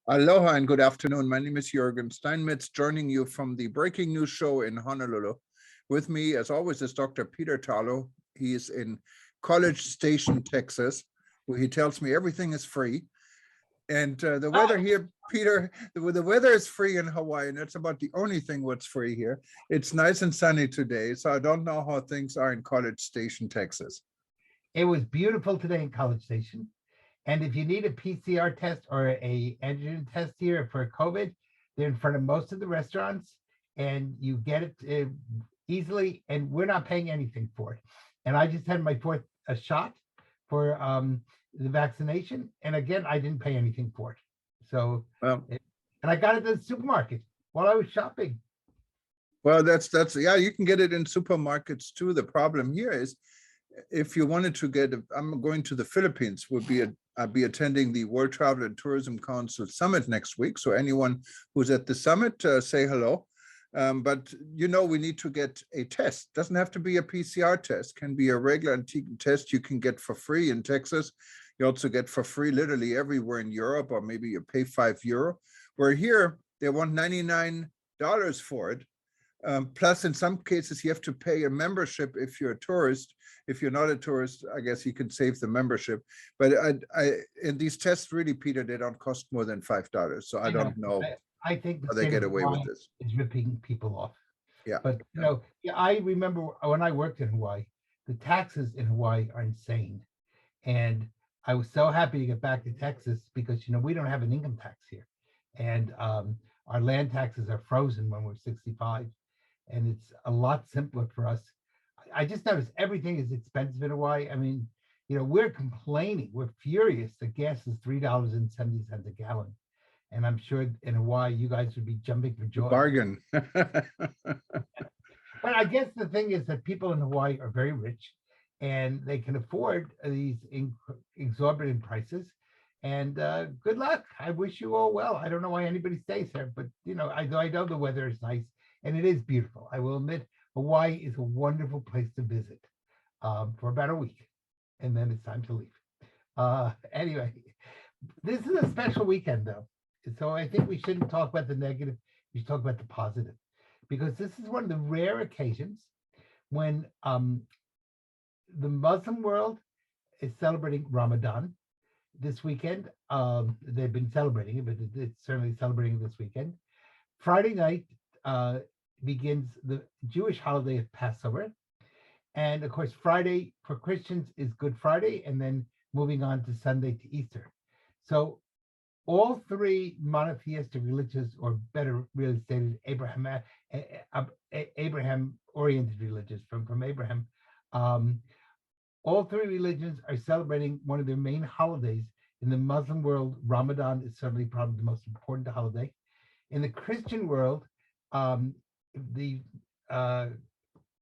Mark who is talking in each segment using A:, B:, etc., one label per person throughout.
A: Aloha and good afternoon. My name is Jürgen Steinmetz, joining you from the Breaking News Show in Honolulu. With me, as always, is Dr. Peter Tarlow. He is in College Station, Texas, where he tells me everything is free. And the weather here, Peter, the weather is free in Hawaii, and that's about the only thing what's free here. It's nice and sunny today, so I don't know how things are in College Station, Texas.
B: It was beautiful today in College Station. And if you need a PCR test or a antigen test here for COVID, they're in front of most of the restaurants and you get it easily, and we're not paying anything for it. And I just had my fourth shot for the vaccination. And again, I didn't pay anything for it. So,
A: Well,
B: and I got it at the supermarket while I was shopping.
A: well, that's yeah, you can get it in supermarkets too. The problem here is if you wanted to get, I'm going to the Philippines, I'll be attending the World Travel and Tourism Council Summit next week. So anyone who's at the summit, say hello. But we need to get a test. Doesn't have to be a PCR test, can be a regular antigen test you can get for free in Texas. You also get for free literally everywhere in Europe, or maybe you pay €5. Where here, they want $99 for it. Plus, in some cases, you have to pay a membership if you're a tourist. If you're not a tourist, I guess you can save the membership. But in these tests, really, Peter, they don't cost more than $5. So I don't know
B: I think the
A: how they
B: state
A: get
B: of
A: away with
B: Hawaii
A: this.
B: is ripping people off.
A: Yeah.
B: But yeah, I remember when I worked in Hawaii, the taxes in Hawaii are insane. And I was so happy to get back to Texas because we don't have an income tax here. And our land taxes are frozen when we're 65. And it's a lot simpler for us. I just noticed everything is expensive in Hawaii. I mean, we're complaining, we're furious that gas is $3.70 a gallon. And I'm sure in Hawaii, you guys would be jumping for joy.
A: Bargain.
B: But I guess the thing is that people in Hawaii are very rich and they can afford these exorbitant prices. And good luck. I wish you all well. I don't know why anybody stays here, but I know the weather is nice and it is beautiful. I will admit, Hawaii is a wonderful place to visit for about a week, and then it's time to leave. Anyway, this is a special weekend, though. So I think we shouldn't talk about the negative. We should talk about the positive, because this is one of the rare occasions when the Muslim world is celebrating Ramadan this weekend. They've been celebrating it, but it's certainly celebrating this weekend. Friday night begins the Jewish holiday of Passover. And of course, Friday for Christians is Good Friday, and then moving on to Sunday to Easter. So all three monotheistic religions, or better really stated, Abraham-oriented religions from Abraham, all three religions are celebrating one of their main holidays. In the Muslim world, Ramadan is certainly probably the most important holiday. In the Christian world, the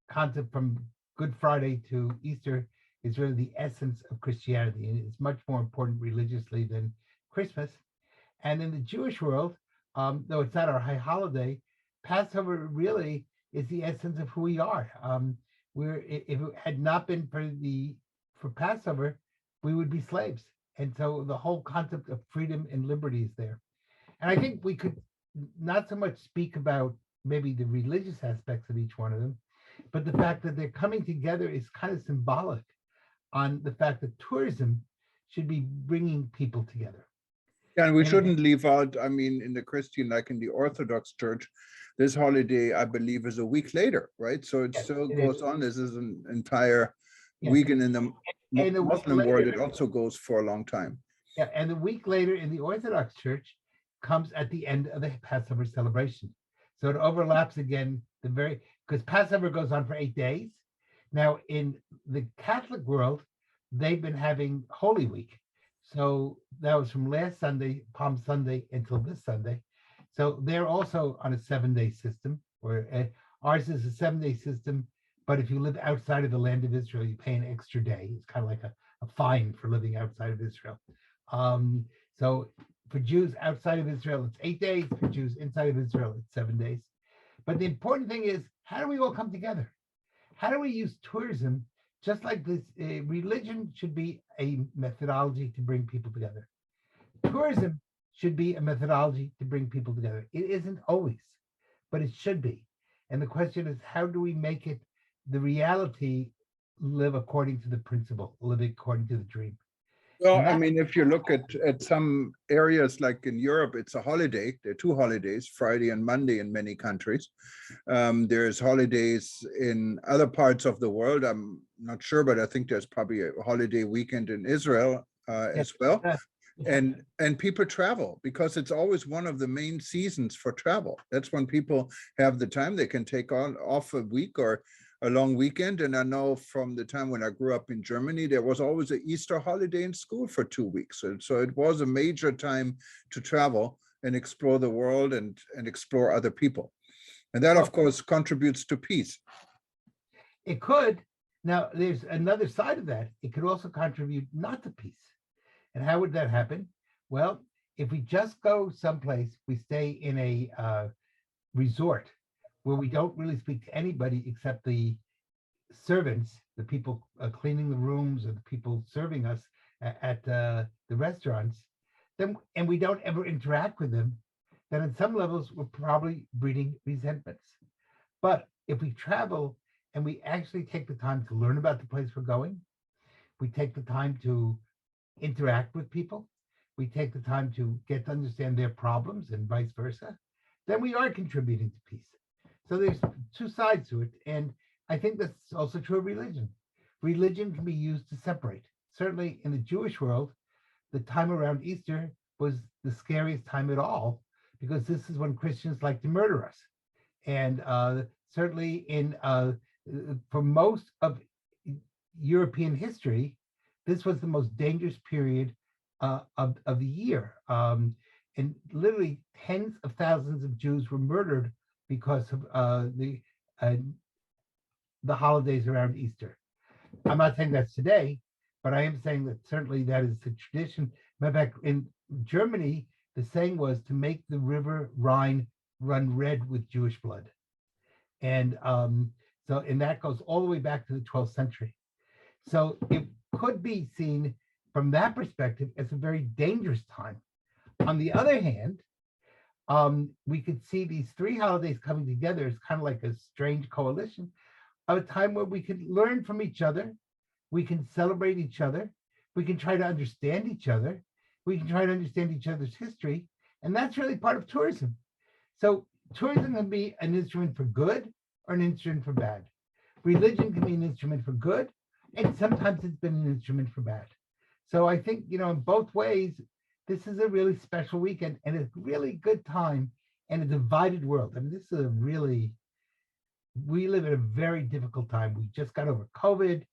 B: concept from Good Friday to Easter is really the essence of Christianity, and it's much more important religiously than Christmas. And in the Jewish world, though it's not our high holiday, Passover really is the essence of who we are. If it had not been for Passover, we would be slaves. And so the whole concept of freedom and liberty is there. And I think we could not so much speak about maybe the religious aspects of each one of them, but the fact that they're coming together is kind of symbolic on the fact that tourism should be bringing people together.
A: Yeah, and we shouldn't leave out, I mean, in the Christian, like in the Orthodox Church, this holiday, I believe, is a week later, right? So it still goes on. This is an entire weekend in the Muslim world. It also goes for a long time.
B: Yeah, and a week later in the Orthodox Church comes at the end of the Passover celebration. So it overlaps again, because Passover goes on for 8 days. Now, in the Catholic world, they've been having Holy Week. So that was from last Sunday, Palm Sunday, until this Sunday. So they're also on a 7-day system, where ours is a 7-day system. But if you live outside of the land of Israel, you pay an extra day. It's kind of like a fine for living outside of Israel. So for Jews outside of Israel, it's 8 days. For Jews inside of Israel, it's 7 days. But the important thing is, how do we all come together? How do we use tourism? Just like this, religion should be a methodology to bring people together. Tourism should be a methodology to bring people together. It isn't always, but it should be. And the question is, how do we make it the reality, live according to the principle, live according to the dream?
A: Well,
B: And
A: I
B: that,
A: mean, if you look at some areas like in Europe, it's a holiday. There are two holidays, Friday and Monday in many countries. There's holidays in other parts of the world. I'm not sure, but I think there's probably a holiday weekend in Israel
B: yeah,
A: as well.
B: yeah,
A: And people travel because it's always one of the main seasons for travel. That's when people have the time. They can take on off a week or a long weekend. And I know from the time when I grew up in Germany, there was always an Easter holiday in school for 2 weeks. So it was a major time to travel and explore the world and explore other people. And that, of
B: well,
A: course, contributes to peace.
B: it could. Now, there's another side of that. It could also contribute not to peace. And how would that happen? Well, if we just go someplace, we stay in a resort where we don't really speak to anybody except the servants, the people cleaning the rooms or the people serving us at the restaurants, then and we don't ever interact with them, then on some levels we're probably breeding resentments. But if we travel and we actually take the time to learn about the place we're going, we take the time to interact with people, we take the time to get to understand their problems and vice versa, then we are contributing to peace. So there's two sides to it. And I think that's also true of religion. Religion can be used to separate. Certainly in the Jewish world, the time around Easter was the scariest time at all, because this is when Christians like to murder us. And certainly for most of European history, this was the most dangerous period of the year. And literally tens of thousands of Jews were murdered because of uh, the holidays around Easter. I'm not saying that's today, but I am saying that certainly that is the tradition. Matter of fact, in Germany, the saying was to make the river Rhine run red with Jewish blood. And and that goes all the way back to the 12th century. So it could be seen from that perspective as a very dangerous time. On the other hand, we could see these three holidays coming together as kind of like a strange coalition of a time where we can learn from each other, we can celebrate each other, we can try to understand each other, we can try to understand each other's history, and that's really part of tourism. So tourism can be an instrument for good or an instrument for bad. Religion can be an instrument for good, and sometimes it's been an instrument for bad. So I think, in both ways, this is a really special weekend and a really good time in a divided world. I mean, this is we live in a very difficult time. We just got over COVID.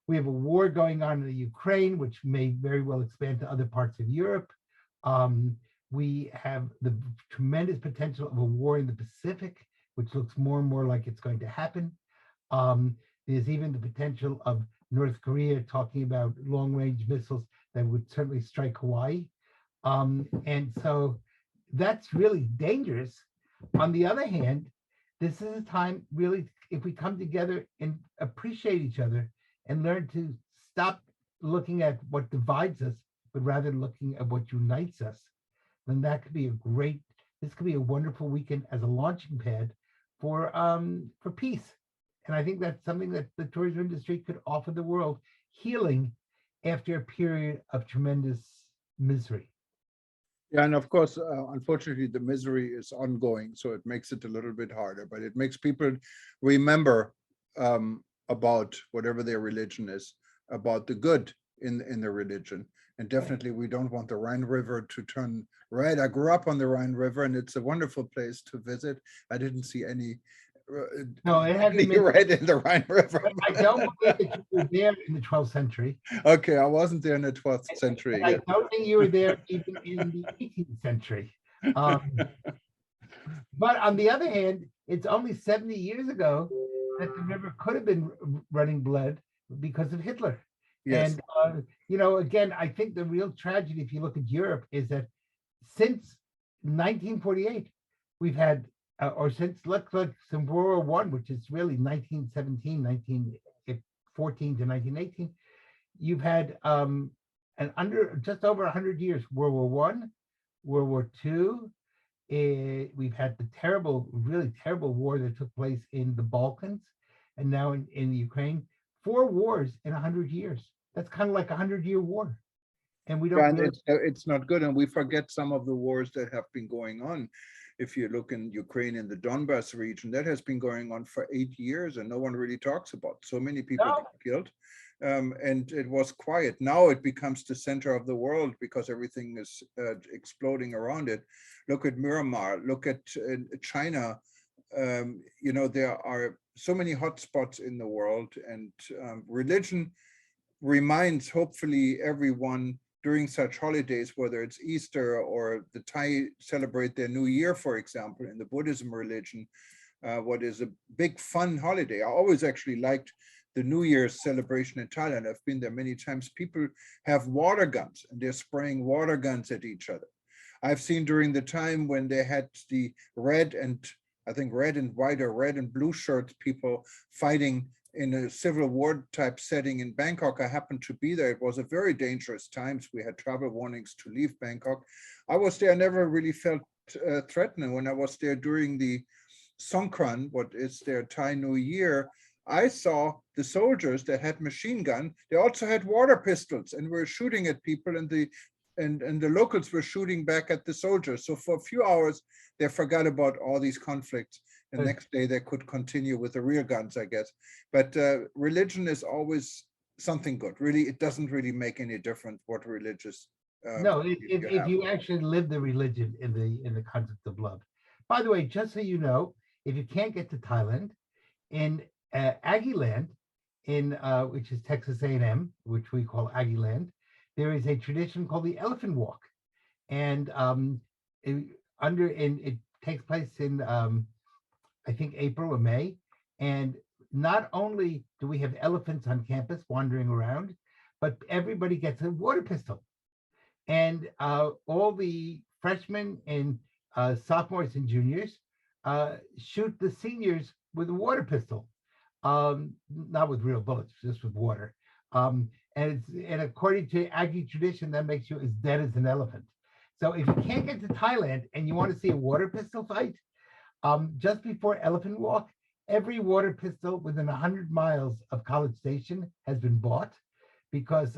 B: We have a war going on in the Ukraine, which may very well expand to other parts of Europe. We have the tremendous potential of a war in the Pacific, which looks more and more like it's going to happen. There's even the potential of North Korea talking about long-range missiles that would certainly strike Hawaii. And so that's really dangerous. On the other hand, this is a time really, if we come together and appreciate each other and learn to stop looking at what divides us, but rather looking at what unites us, then that could be this could be a wonderful weekend as a launching pad for peace. And I think that's something that the tourism industry could offer the world, healing after a period of tremendous misery.
A: Yeah, and of course, unfortunately, the misery is ongoing, so it makes it a little bit harder, but it makes people remember about whatever their religion is, about the good in the religion. And definitely, we don't want the Rhine River to turn red. I grew up on the Rhine River, and it's a wonderful place to visit. I didn't see any
B: No, it hasn't been.
A: red in the Rhine River.
B: I don't believe that you were there in the 12th century.
A: Okay, I wasn't there in the 12th century.
B: I don't think you were there even in the 18th century. But on the other hand, it's only 70 years ago that the river could have been running blood because of Hitler.
A: Yes.
B: And, again, I think the real tragedy, if you look at Europe, is that since 1948, we've had, or since World War I, which is really 1917, 1914 to 1918, you've had just over 100 years, World War I, World War II. We've had the terrible, really terrible war that took place in the Balkans and now in Ukraine. 4 wars in 100 years. That's kind of like a 100-year war. And we don't
A: And
B: really,
A: it's not good. And we forget some of the wars that have been going on. If you look in Ukraine, in the Donbas region, that has been going on for 8 years and no one really talks about. So many people
B: no,
A: get killed. And it was quiet. Now it becomes the center of the world because everything is exploding around it. Look at Myanmar, look at China. There are so many hotspots in the world, and religion reminds hopefully everyone during such holidays, whether it's Easter or the Thai celebrate their New Year, for example, in the Buddhism religion, what is a big fun holiday. I always actually liked the New Year's celebration in Thailand. I've been there many times. People have water guns and they're spraying water guns at each other. I've seen during the time when they had the red and white or red and blue shirt people fighting in a civil war type setting in Bangkok. I happened to be there. It was a very dangerous times. We had travel warnings to leave Bangkok. I was there, I never really felt threatened. When I was there during the Songkran, what is their Thai New Year, I saw the soldiers that had machine gun. They also had water pistols and were shooting at people, and the locals were shooting back at the soldiers. So for a few hours, they forgot about all these conflicts. And next day they could continue with the real guns, I guess. But religion is always something good. Really, it doesn't really make any difference what religious.
B: no, if you actually live the religion in the concept of love. By the way, just so you know, if you can't get to Thailand, in Aggie Land, which is Texas A&M, which we call Aggie Land, there is a tradition called the Elephant Walk, and it takes place in I think April or May, and not only do we have elephants on campus wandering around, but everybody gets a water pistol, and all the freshmen and sophomores and juniors shoot the seniors with a water pistol. Not with real bullets, just with water. And according to Aggie tradition, that makes you as dead as an elephant. So if you can't get to Thailand and you want to see a water pistol fight, just before Elephant Walk, every water pistol within 100 miles of College Station has been bought, because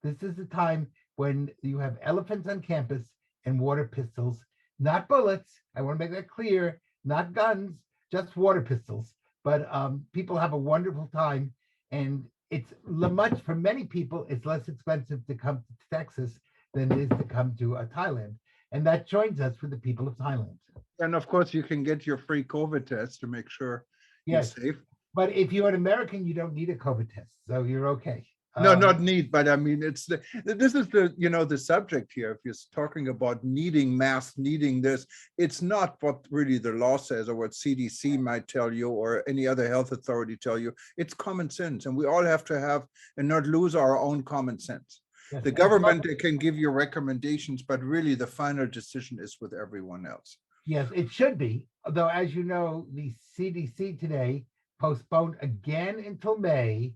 B: this is the time when you have elephants on campus and water pistols, not bullets. I want to make that clear, not guns, just water pistols. But people have a wonderful time, and it's much, for many people, it's less expensive to come to Texas than it is to come to Thailand. And that joins us with the people of Thailand.
A: And of course, you can get your free COVID test to make sure
B: Yes,
A: you're safe.
B: but if you're an American, you don't need a COVID test, so you're okay.
A: No, not need, but I mean, this is the subject here. If you're talking about needing masks, needing this, it's not what really the law says or what CDC might tell you or any other health authority tell you. It's common sense, and we all have to have and not lose our own common sense.
B: Yes,
A: The government can give you recommendations, but really the final decision is with everyone else.
B: yes, it should be. Although, as you know, the CDC today postponed again until May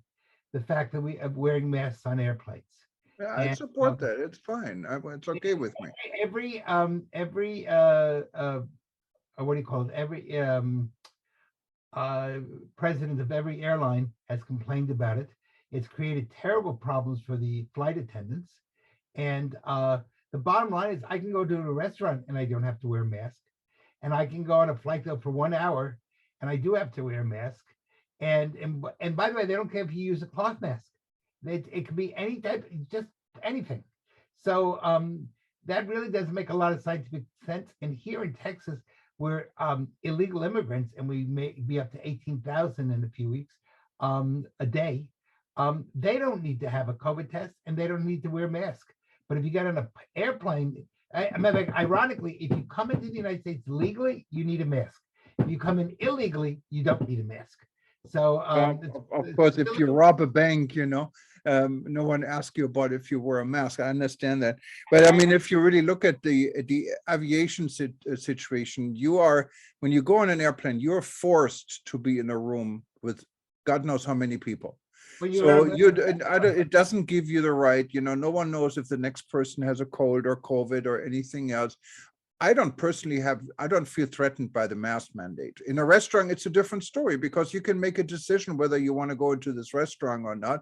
B: the fact that we are wearing masks on airplanes.
A: Yeah, I support that. It's fine. It's okay with me.
B: Every what do you call it? Every president of every airline has complained about it. It's created terrible problems for the flight attendants. And the bottom line is, I can go to a restaurant and I don't have to wear a mask. And I can go on a flight though for 1 hour and I do have to wear a mask. And by the way, they don't care if you use a cloth mask. It can be any type, just anything. So that really doesn't make a lot of scientific sense. And here in Texas, we're illegal immigrants, and we may be up to 18,000 in a few weeks a day. They don't need to have a COVID test, and they don't need to wear a mask. But if you get on an airplane, ironically, if you come into the United States legally, you need a mask. If you come in illegally, you don't need a mask. So
A: of course, if you rob a bank, no one asks you about if you wear a mask. I understand that, but I mean, if you really look at the aviation situation, when you go on an airplane, you're forced to be in a room with God knows how many people.
B: But
A: So it doesn't give you the right, no one knows if the next person has a cold or COVID or anything else. I don't feel threatened by the mask mandate. In a restaurant, it's a different story because you can make a decision whether you want to go into this restaurant or not.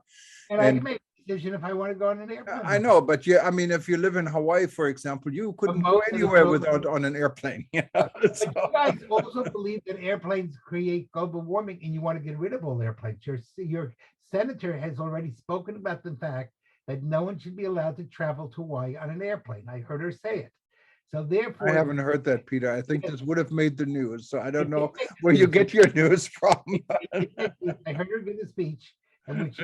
B: And I can make a decision if I want to go on an airplane.
A: I know, but yeah, I mean, if you live in Hawaii, for example, you couldn't go anywhere without on an airplane.
B: But you guys also believe that airplanes create global warming and you want to get rid of all airplanes. Your senator has already spoken about the fact that no one should be allowed to travel to Hawaii on an airplane. I heard her say it. So therefore,
A: I haven't heard that, Peter. I think this would have made the news. So I don't know where you get your news from.
B: I heard her give a speech in which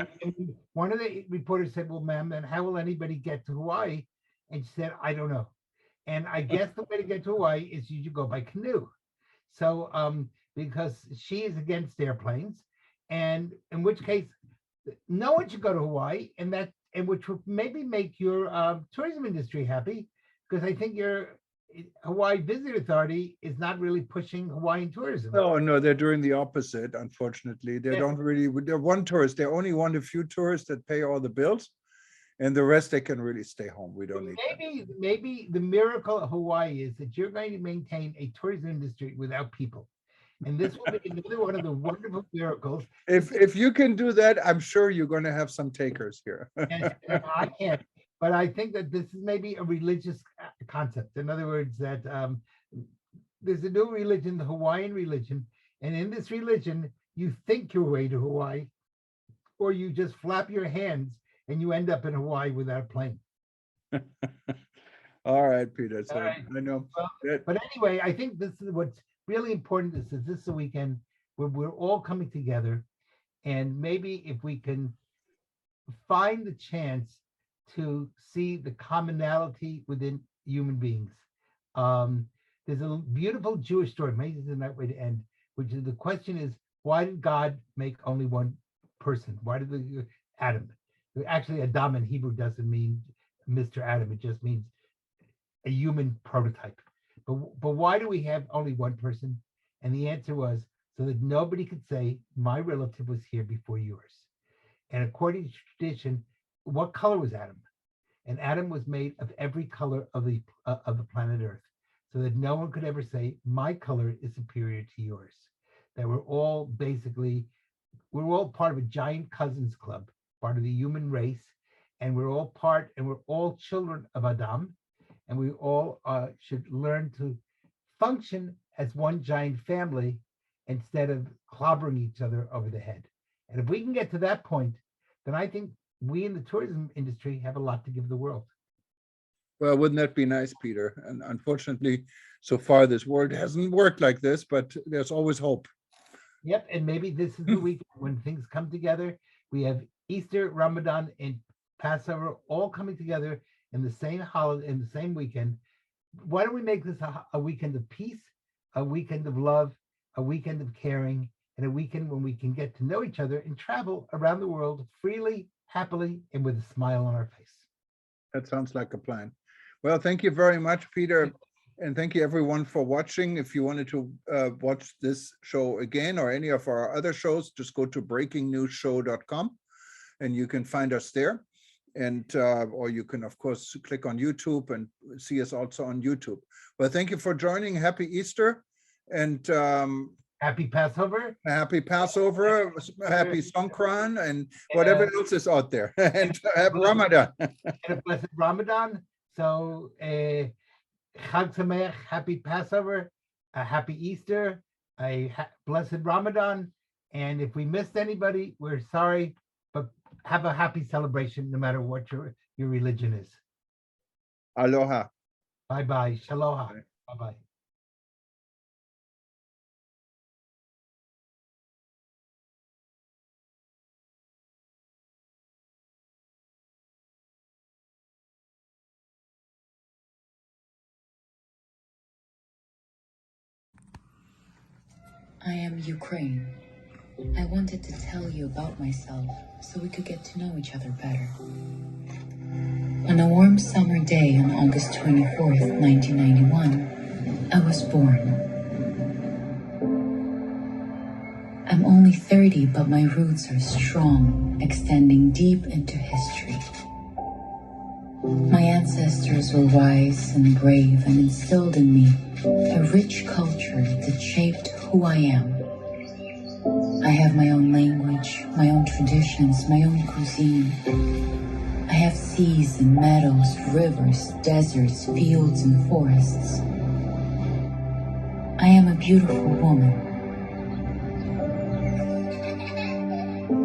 B: one of the reporters said, well, ma'am, then how will anybody get to Hawaii? And she said, I don't know. And I guess the way to get to Hawaii is you go by canoe. So because she is against airplanes, and in which case no one should go to Hawaii, and which would maybe make your tourism industry happy, because I think your Hawaii Visit Authority is not really pushing Hawaiian tourism.
A: No, they're doing the opposite, unfortunately. They don't really, they're one tourist. They're only one of few tourists that pay all the bills, and the rest they can really stay home. We don't need that.
B: Maybe the miracle of Hawaii is that you're going to maintain a tourism industry without people. And this will be another one of the wonderful miracles.
A: If you can do that, I'm sure you're going to have some takers here.
B: And I can't. But I think that this is maybe a religious concept. In other words, that there's a new religion, the Hawaiian religion. And in this religion, you think your way to Hawaii, or you just flap your hands and you end up in Hawaii without a plane.
A: All right, Peter. So
B: right.
A: I know.
B: Well, but anyway, I think this is what's really important. This is a weekend where we're all coming together. And maybe if we can find the chance to see the commonality within human beings. There's a beautiful Jewish story, maybe it's the right way to end, which is the question is, why did God make only one person? Why did Adam? Actually, Adam in Hebrew doesn't mean Mr. Adam, it just means a human prototype. But why do we have only one person? And the answer was so that nobody could say, my relative was here before yours. And according to tradition, what color was Adam? And Adam was made of every color of the planet Earth, so that no one could ever say my color is superior to yours. That we're all part of a giant cousins club, part of the human race, and we're all children of Adam, and we all should learn to function as one giant family instead of clobbering each other over the head. And if we can get to that point, then I think we in the tourism industry have a lot to give the world.
A: Well, wouldn't that be nice, Peter? And unfortunately, so far this world hasn't worked like this, but there's always hope.
B: Yep, and maybe this is the week when things come together. We have Easter, Ramadan, and Passover all coming together in the same holiday, in the same weekend. Why don't we make this a weekend of peace, a weekend of love, a weekend of caring, and a weekend when we can get to know each other and travel around the world freely, happily, and with a smile on our face.
A: That sounds like a plan. Well, thank you very much, Peter. And thank you everyone for watching. If you wanted to watch this show again or any of our other shows, just go to breakingnewsshow.com and you can find us there. And or you can, of course, click on YouTube and see us also on YouTube. Well, thank you for joining. Happy Easter and
B: happy Passover.
A: Happy Passover, happy Songkran, and whatever else is out there. And happy Ramadan.
B: And a blessed Ramadan. So Chag Sameach, happy Passover, a happy Easter, a blessed Ramadan. And if we missed anybody, we're sorry, but have a happy celebration no matter what your religion is.
A: Aloha.
B: Bye-bye. Shaloha. Bye-bye.
C: I am Ukraine. I wanted to tell you about myself so we could get to know each other better. On a warm summer day on August 24th, 1991, I was born. I'm only only 30, but my roots are strong, extending deep into history. My ancestors were wise and brave and instilled in me a rich culture that shaped who I am. I have my own language, my own traditions, my own cuisine. I have seas and meadows, rivers, deserts, fields, and forests. I am a beautiful woman.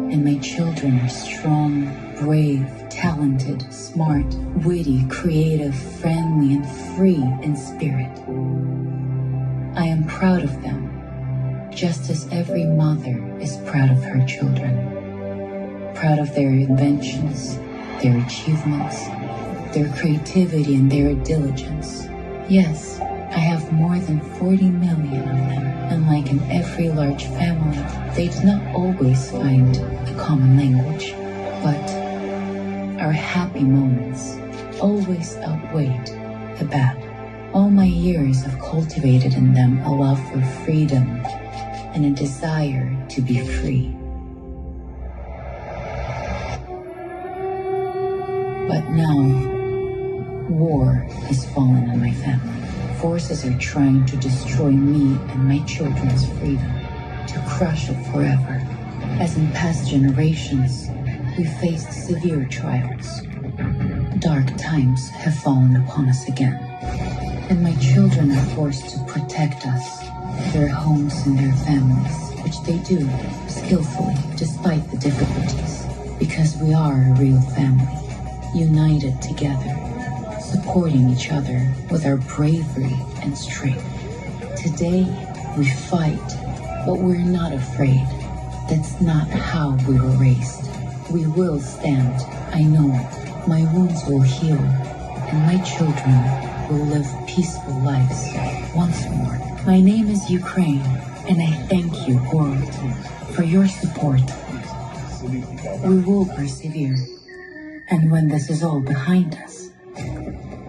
C: And my children are strong, brave, talented, smart, witty, creative, friendly, and free in spirit. I am proud of them, just as every mother is proud of her children. Proud of their inventions, their achievements, their creativity, and their diligence. Yes, I have more than 40 million of them, and like in every large family, they do not always find a common language, but our happy moments always outweighed the bad. All my years have cultivated in them a love for freedom and a desire to be free. But now, war has fallen on my family. Forces are trying to destroy me and my children's freedom, to crush it forever. As in past generations, we faced severe trials. Dark times have fallen upon us again, and my children are forced to protect us, their homes and their families, which they do skillfully despite the difficulties, because we are a real family, united together, supporting each other with our bravery and strength. Today, we fight, but we're not afraid. That's not how we were raised. We will stand, I know. My wounds will heal, and my children will live peaceful lives once more. My name is Ukraine, and I thank you, world, for your support. We will persevere, and when this is all behind us,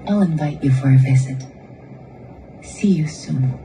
C: I'll invite you for a visit. See you soon.